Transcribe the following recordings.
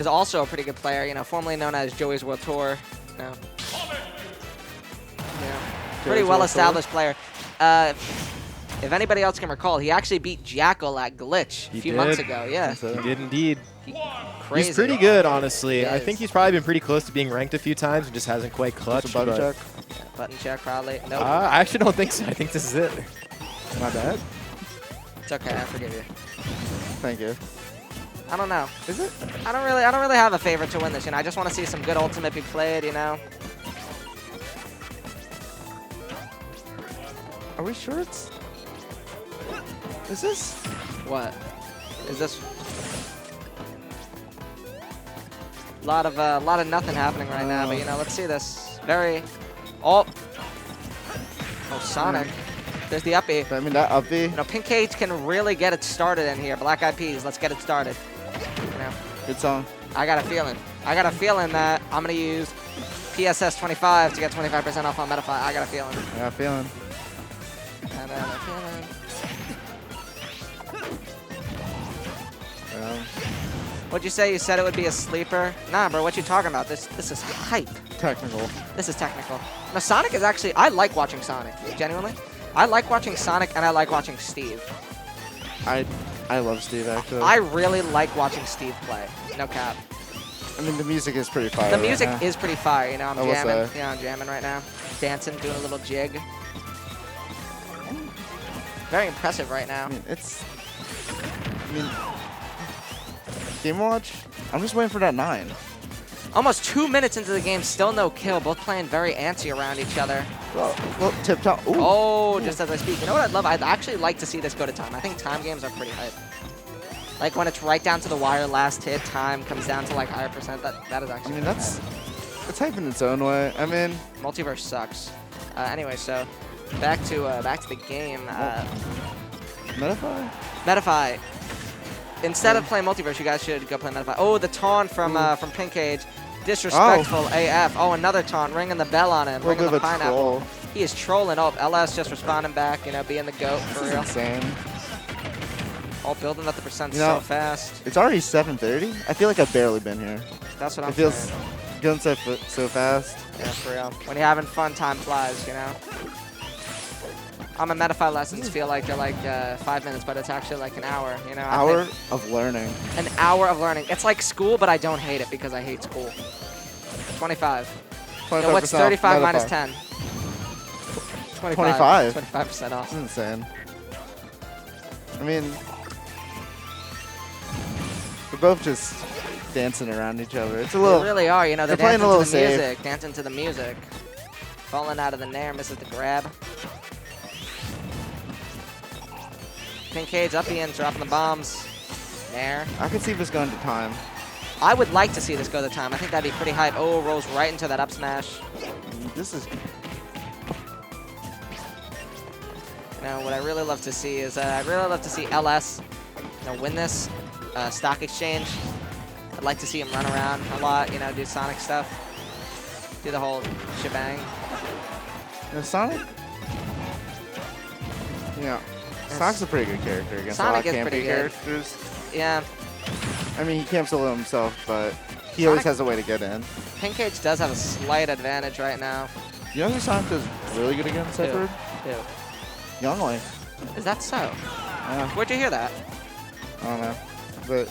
is also a pretty good player, you know, formerly known as Joey's World Tour. You know, pretty well-established player. If anybody else can recall, he actually beat Jackal at Glitch a few months ago. Yeah, he did indeed. Crazy. He's pretty good, honestly. He I is. think he's probably been pretty close to being ranked a few times and just hasn't quite clutched. Button check. Yeah, button check, probably. Nope. I actually don't think so. I think this is it. My bad. It's okay. I forgive you. Thank you. I don't know. Is it? I don't really have a favorite to win this. You know, I just want to see some good ultimate be played. You know. Are we sure it's... Is this? What? Is this? A lot of nothing happening right now, but you know, let's see this. Oh, Sonic. There's the uppy. I mean, that uppy. You know, Pink Cage can really get it started in here. Black Eyed Peas, let's get it started. You know, Good song. I got a feeling that I'm gonna use PSS 25 to get 25% off on Metafy. I got a feeling. I got a feeling. And a feeling. What'd you say? You said it would be a sleeper? Nah, bro, what you talking about? This is hype. Technical. This is technical. Now, Sonic is actually... I like watching Sonic, genuinely. I like watching Sonic, and I like watching Steve. I love Steve, actually. I really like watching Steve play. No cap. I mean, the music is pretty fire. The music right now. is pretty fire, you know? I'm I will jamming. say. Yeah, I'm jamming right now. Dancing, doing a little jig. Very impressive right now. I mean, Game Watch? I'm just waiting for that 9. Almost 2 minutes into the game, still no kill. Both playing very antsy around each other. Well, tip-top. Ooh. Oh, just as I speak. You know what I'd love? I'd actually like to see this go to time. I think time games are pretty hype. Like when it's right down to the wire, last hit, time comes down to like higher percent. That is actually. I mean, it's hype in its own way. I mean, Multiverse sucks. Anyway, so back to the game. Metafy? Metafy. Instead of playing Multiverse, you guys should go play Metafy. Oh, the taunt from Pink Cage. Disrespectful AF. Oh, another taunt. Ringing the bell on him. Ringing the pineapple. Troll. He is trolling. Oh, LS just responding back. You know, being the GOAT for This is real. insane. Oh, building up the percent You know, so fast. It's already 7:30. I feel like I've barely been here. That's what I'm It feels saying. going so fast. Yeah, for real. When you're having fun, time flies, you know? I'm a Metafy lessons feel like they're like 5 minutes, but it's actually like an hour, you know? Hour of learning. An hour of learning. It's like school, but I don't hate it because I hate school. 25. So what's 35 minus 10? 25. 25% off. This is insane. I mean, we're both just dancing around each other. It's a little. They really are, you know, they're playing dancing a to the little safe. music, dancing to the music. Falling out of the nair, misses the grab. Pink Cage up the end, dropping the bombs. Nair. I could see this going to time. I would like to see this go to time. I think that'd be pretty hype. Oh, rolls right into that up smash. This is. You know, what I really love to see is I'd really love to see LS, you know, win this stock exchange. I'd like to see him run around a lot, you know, do Sonic stuff, do the whole shebang. Sonic. Yeah. Sonic's a pretty good character against Sonic a is lot of pretty campy good. characters. Yeah, I mean, he camps solo himself, but he always has a way to get in. Pink Cage does have a slight advantage right now. You know who Sonic does really good against, Who? Edward? Who? Youngling. Is that so? Yeah, Where'd you hear that? I don't know. But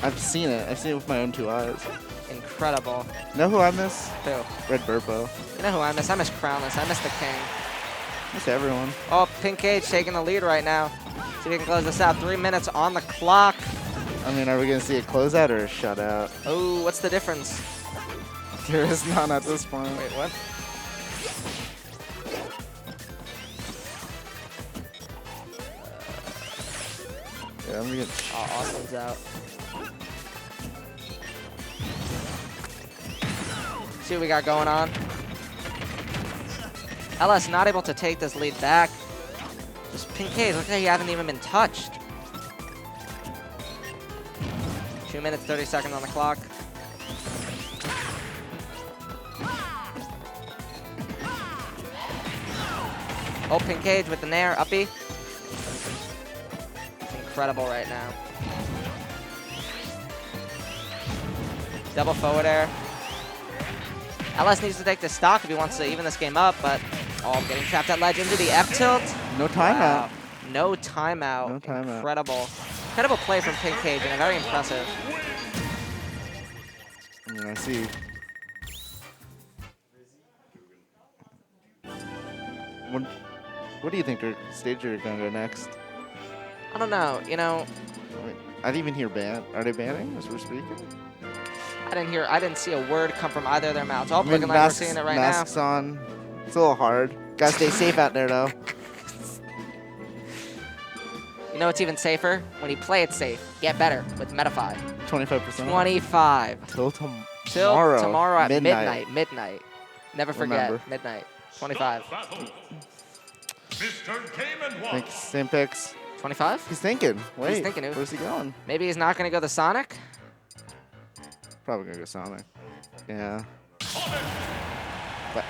I've seen it. I've seen it with my own 2 eyes. Incredible. You know who I miss? Who? Red Burpo. You know who I miss? I miss Crownless. I miss the King. Miss everyone. Oh, Pink Cage taking the lead right now. See if we can close this out. 3 minutes on the clock. I mean, are we going to see a closeout or a shutout? Oh, what's the difference? There is none at this point. Wait, what? Yeah, I'm getting... Oh, Austin's out. See what we got going on. LS not able to take this lead back. Just Pink Cage, look like you haven't even been touched. 2 minutes, 30 seconds on the clock. Oh, Pink Cage with the nair, uppy. It's incredible right now. Double forward air. LS needs to take the stock if he wants to even this game up, but getting trapped at ledge into the F tilt. No timeout. Wow. No timeout. No timeout. Incredible. Incredible play from Pink Cage and very impressive. I mean, I see. What do you think their stage are going to go next? I don't know. You know, I didn't even hear ban. Are they banning as we're speaking? I didn't see a word come from either of their mouths. Oh, I mean, looking like we're seeing it right now. masks on. It's a little hard. Gotta stay safe out there, though. You know what's even safer? When you play it safe. Get better with Metafy. 25%. 25. Till Till tomorrow at midnight. midnight. Never forget. Remember. Midnight. 25. Thanks, same picks. 25? He's thinking. Wait, He's thinking. where's he going? Maybe he's not going to go the Sonic? Probably gonna go Sonic. Yeah. But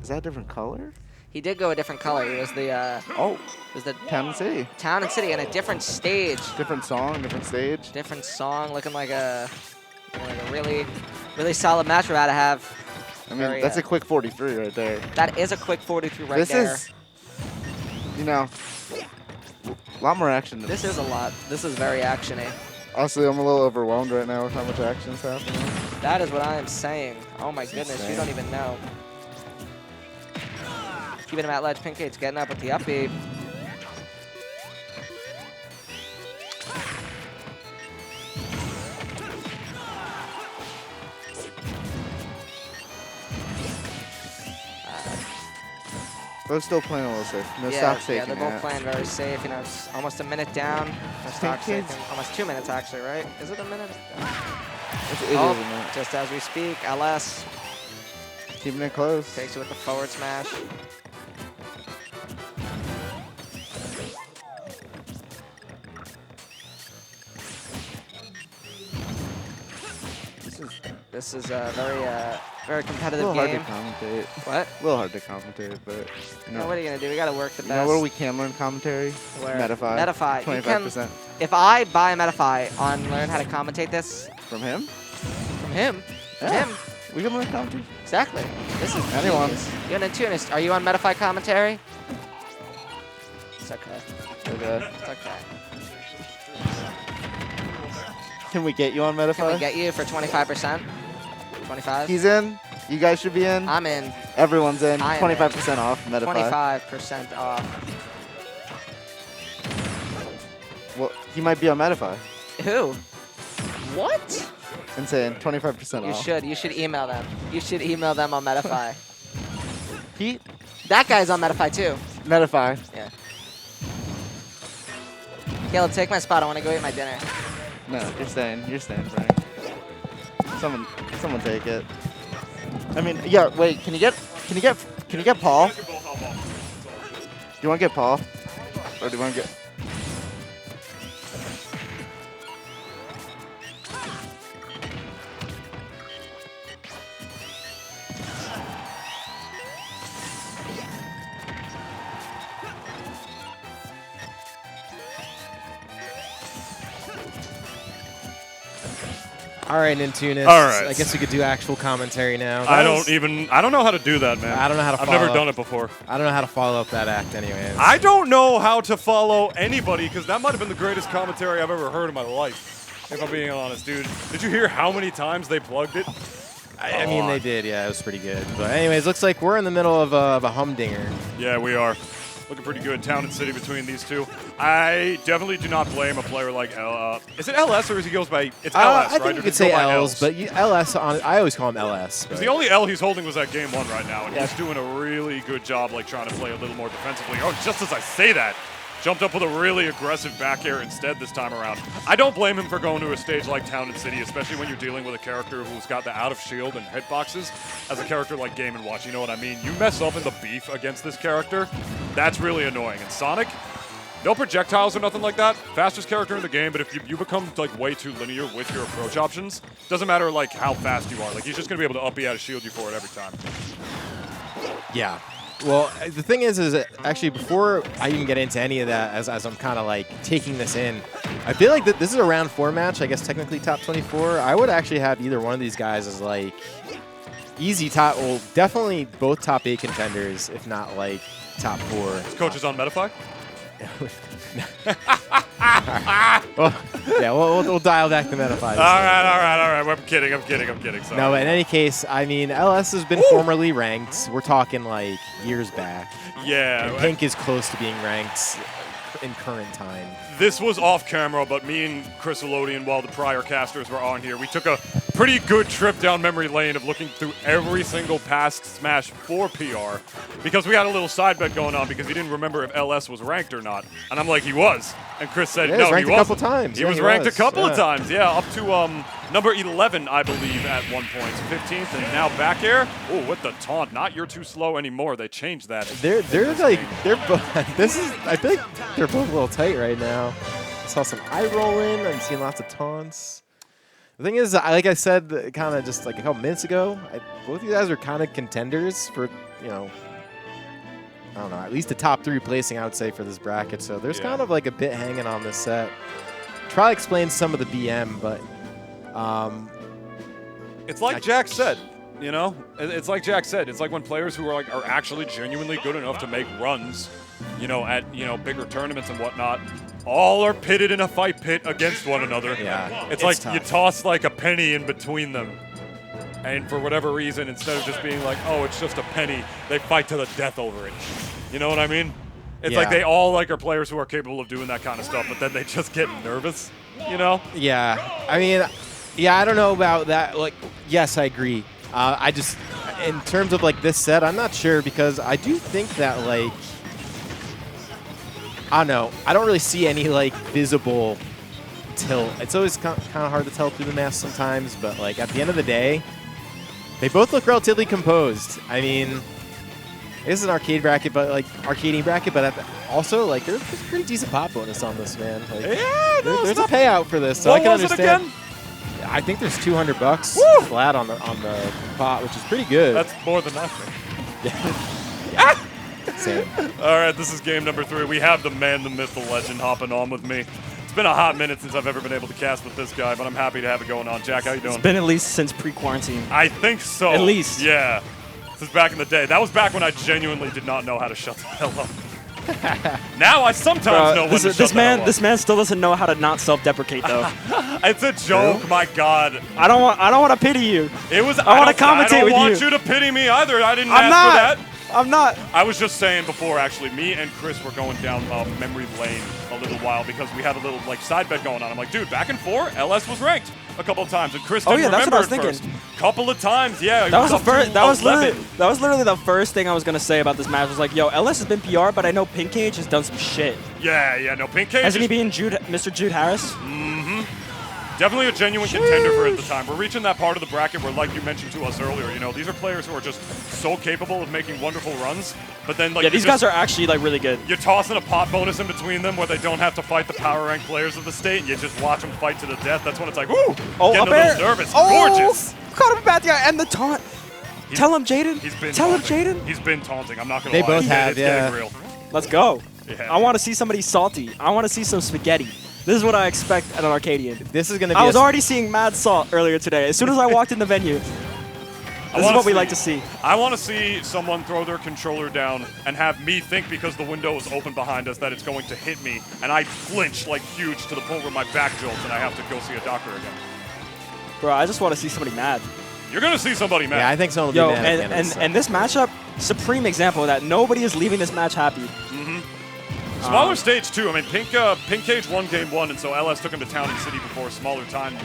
is that a different color? He did go a different color. It was the Oh, it was the Town and City. Town and City and a different stage. Different song, different stage. Different song, looking like a really solid match we're about to have. I mean, that's a quick 43 right there. That is a quick 43 right there. This is, you know, a lot more action than This is a lot. This is very actiony. Honestly, I'm a little overwhelmed right now with how much action is happening. That is what I am saying. Oh my goodness, insane. you don't even know. Keeping him at ledge. Pink Cage's getting up with the upbeat. Both still playing a little safe. No Yeah, stock taking they're both it. playing very safe. You know, it's almost a minute down. No stock Cage's- taking. Almost 2 minutes actually, right? Is it a minute? It is a minute. Just as we speak, LS Keeping it close. takes it with the forward smash. This is a very A competitive little hard game. to commentate. What? A little hard to commentate, but you know. What are you gonna do? We gotta work the You best. know where we can learn commentary? Where? Metafy. Metafy. You can- 25%. If I buy a Metafy on Learn How to Commentate This From him? from him, Yeah. We can learn commentary. exactly. This is Anyone. genius. You're an Tunist. Are you on Metafy commentary? It's okay. Okay. It's okay. Can we get you on Metafy? Can we get you for 25%? 25? He's in. You guys should be in. I'm in. Everyone's in. I am 25% off Metafy. 25% off. Well, he might be on Metafy. Who? What? Insane. 25% You off. should. You should email them. You should email them on Metafy. Pete? That guy's on Metafy too. Metafy. Yeah. Caleb, take my spot. I want to go eat my dinner. No, you're staying. You're staying, Frank. Someone take it. I mean, yeah. Wait, can you get Paul? Do you want to get Paul, or do you want to get? All right, Nintunis. All right. I guess we could do actual commentary now. I don't know how to do that, man. I don't know how to I've follow never up. done it before. I don't know how to follow up that act anyways. I don't know how to follow anybody because that might have been the greatest commentary I've ever heard in my life, if I'm being honest, dude. Did you hear how many times they plugged it? I mean, they did. Yeah, it was pretty good. But anyways, looks like we're in the middle of a humdinger. Yeah, we are. Looking pretty good. Town and City between these two. I definitely do not blame a player like is it LS or is he goes by? It's LS, I right? think Or you does could he say go by L's, but LS. I always call him LS. Because but- the only L he's holding was that game 1 right now, and Yeah. he's doing a really good job, like trying to play a little more defensively. Oh, just as I say that, jumped up with a really aggressive back air instead this time around. I don't blame him for going to a stage like Town and City, especially when you're dealing with a character who's got the out of shield and hitboxes. As a character like Game & Watch, you know what I mean? You mess up in the beef against this character, that's really annoying. And Sonic, no projectiles or nothing like that. Fastest character in the game, but if you become like way too linear with your approach options, doesn't matter like how fast you are. Like he's just gonna be able to up B out of shield you for it every time. Yeah. Well, the thing is that actually before I even get into any of that, as I'm kind of like taking this in, I feel like this is a round 4 match. I guess technically top 24. I would actually have either one of these guys as like easy top. Well, definitely both top 8 contenders, if not like top 4. His coach is on Metafy? Well, yeah, we'll dial back the Metafy. All right. I'm kidding. Sorry. No, but in any case, I mean, LS has been formerly ranked. We're talking like years back. Yeah. And Pink is close to being ranked in current time. This was off camera, but me and Chris Elodian, while the prior casters were on here, we took a pretty good trip down memory lane of looking through every single past Smash for PR because we had a little side bet going on because he didn't remember if LS was ranked or not. And I'm like, he was. And Chris said, yeah, no, he wasn't. wasn't. A couple times. He was ranked a couple of times, yeah, up to number 11, I believe, at one point. 15th, and now back air. Oh, with the taunt. Not you're too slow anymore. They changed that. They're like, they're both, this is, I think they're both a little tight right now. I saw some eye rolling. I'm seeing lots of taunts. The thing is, like I said, kind of just like a couple minutes ago, both of you guys are kind of contenders for, you know, I don't know, at least a top 3 placing, I would say, for this bracket. So there's kind of like a bit hanging on this set. Try to explain some of the BM, but it's like Jack said, you know? It's like Jack said. It's like when players who are actually genuinely good enough to make runs, you know, at, you know, bigger tournaments and whatnot, all are pitted in a fight pit against one another. Yeah, it's like tough. You toss like a penny in between them. And for whatever reason, instead of just being like, oh, it's just a penny, they fight to the death over it. You know what I mean? It's like they all like are players who are capable of doing that kind of stuff, but then they just get nervous, you know? Yeah. I mean, yeah, I don't know about that. Like, yes, I agree. I just, in terms of like this set, I'm not sure because I do think that like, I don't know. I don't really see any like visible tilt. It's always kind of hard to tell through the mask sometimes, but like at the end of the day, they both look relatively composed. I mean, this is an arcade bracket, but like Arcadian bracket, but also like there's a pretty decent pop bonus on this, man. Like, yeah, no, there's a payout for this, so what I can was understand. It again? I think there's $200 Woo! flat on the pot, which is pretty good. That's more than nothing. Same. All right, this is game number 3. We have the man, the myth, the legend hopping on with me. It's been a hot minute since I've ever been able to cast with this guy, but I'm happy to have it going on. Jack, how you doing? It's been at least since pre-quarantine. I think so. At least. Yeah. Since back in the day. That was back when I genuinely did not know how to shut the hell up. Now I sometimes know when to shut the hell up. This man still doesn't know how to not self-deprecate though. It's a joke, my God. I don't want to pity you. It was. I want to commentate with you. I don't want you to pity me either. I didn't I'm ask for not. that. I'm not. I was just saying before, actually, me and Chris were going down memory lane a little while because we had a little like side bet going on. I'm like, dude, back in 4, LS was ranked a couple of times, and Chris didn't that's what I was remember thinking. Couple of times, yeah. That was the first. That was 11. literally the first thing I was gonna say about this match. Was like, yo, LS has been PR, but I know Pink Cage has done some shit. Yeah, no, Pink Cage. Hasn't he been Mr. Jude Harris? Definitely a genuine contender for at the time. We're reaching that part of the bracket where, like you mentioned to us earlier, you know, these are players who are just so capable of making wonderful runs. But then, like, Yeah, these guys are actually like really good. You're tossing a pot bonus in between them where they don't have to fight the power rank players of the state, and you just watch them fight to the death. That's when it's like, woo, Oh, getting up a air. little nervous. Oh, Gorgeous. caught him about the eye and the taunt. Tell him, Jaden. He's been Tell him, taunting. Jaden. He's been taunting. I'm not gonna They lie. both have, it's yeah. getting real. Let's go. Yeah. I want to see somebody salty. I want to see some spaghetti. This is what I expect at an Arcadian. This is gonna be. I was already seeing mad salt earlier today. As soon as I walked in the venue, this is what we like to see. I want to see someone throw their controller down and have me think because the window is open behind us that it's going to hit me, and I flinch like huge to the point where my back jolts and I have to go see a doctor again. Bro, I just want to see somebody mad. You're going to see somebody mad. Yeah, I think someone will Yo, be mad at the end of this. and this matchup, supreme example of that. Nobody is leaving this match happy. Smaller stage, too. I mean, Pink Cage won game 1, and so LS took him to Town and City before, smaller time,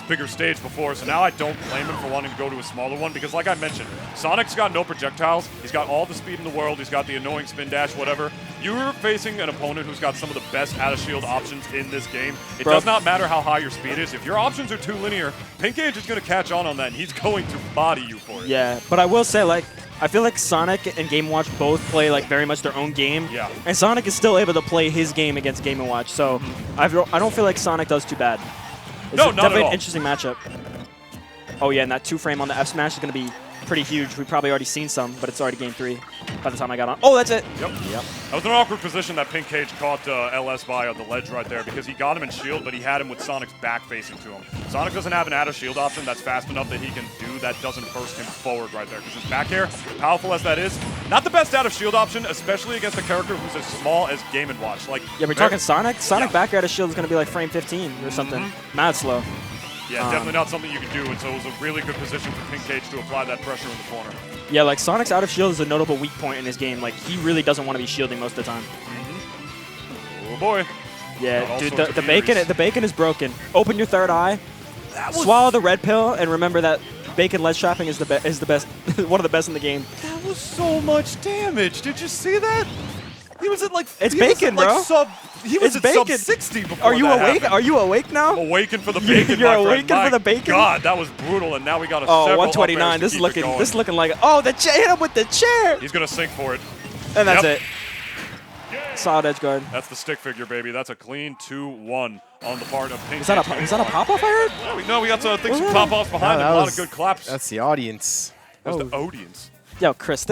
bigger stage before. So now I don't blame him for wanting to go to a smaller one because, like I mentioned, Sonic's got no projectiles. He's got all the speed in the world. He's got the annoying spin dash, whatever. You're facing an opponent who's got some of the best out-of-shield options in this game. It does not matter how high your speed is. If your options are too linear, Pink Cage is going to catch on that, and he's going to body you for it. Yeah, but I will say, like, I feel like Sonic and Game & Watch both play like very much their own game. Yeah. And Sonic is still able to play his game against Game & Watch, so I don't feel like Sonic does too bad. It's No, not at definitely all. an interesting matchup. Oh yeah, and that 2-frame on the F smash is going to be pretty huge. We've probably already seen some, but it's already game 3 by the time I got on. Oh, that's it. Yep. That was an awkward position that Pink Cage caught LS by on the ledge right there because he got him in shield, but he had him with Sonic's back facing to him. Sonic doesn't have an out of shield option that's fast enough that he can do that doesn't burst him forward right there because his back air, powerful as that is, not the best out of shield option, especially against a character who's as small as Game & Watch. Like, yeah, we're talking Sonic. Sonic back air out of shield is going to be like frame 15 or something. Mad slow. Yeah, definitely not something you can do, and so it was a really good position for Pink Cage to apply that pressure in the corner. Yeah, like Sonic's out of shield is a notable weak point in his game. Like, he really doesn't want to be shielding most of the time. Oh boy. Yeah, dude, the bacon is broken. Open your third eye, swallow the red pill, and remember that bacon ledge trapping is the best, one of the best in the game. That was so much damage. Did you see that? He was at like it's bacon, bro. He was it's at bacon. sub 60 before Are you that awake? happened. Are you awake now? I'm awakened for the bacon. You're my friend. awakened My for the bacon? God, that was brutal, and now we got a Oh, several 129. up airs to keep it going. This is looking like the chair. Hit him with the chair. He's gonna sink for it. And that's Yep. it. Solid edge guard. That's the stick figure, baby. That's a clean 2-1 on the part of Pink. Is that a pop-off I heard? No, we got some pop-offs behind him. A lot of good claps. That's the audience. That's the audience. Yo, Chris,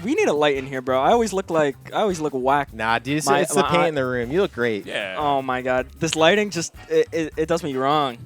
we need a light in here, bro. I always look whack. Nah, dude, it's the paint in the room. You look great. Yeah. Oh my God, this lighting just it does me wrong.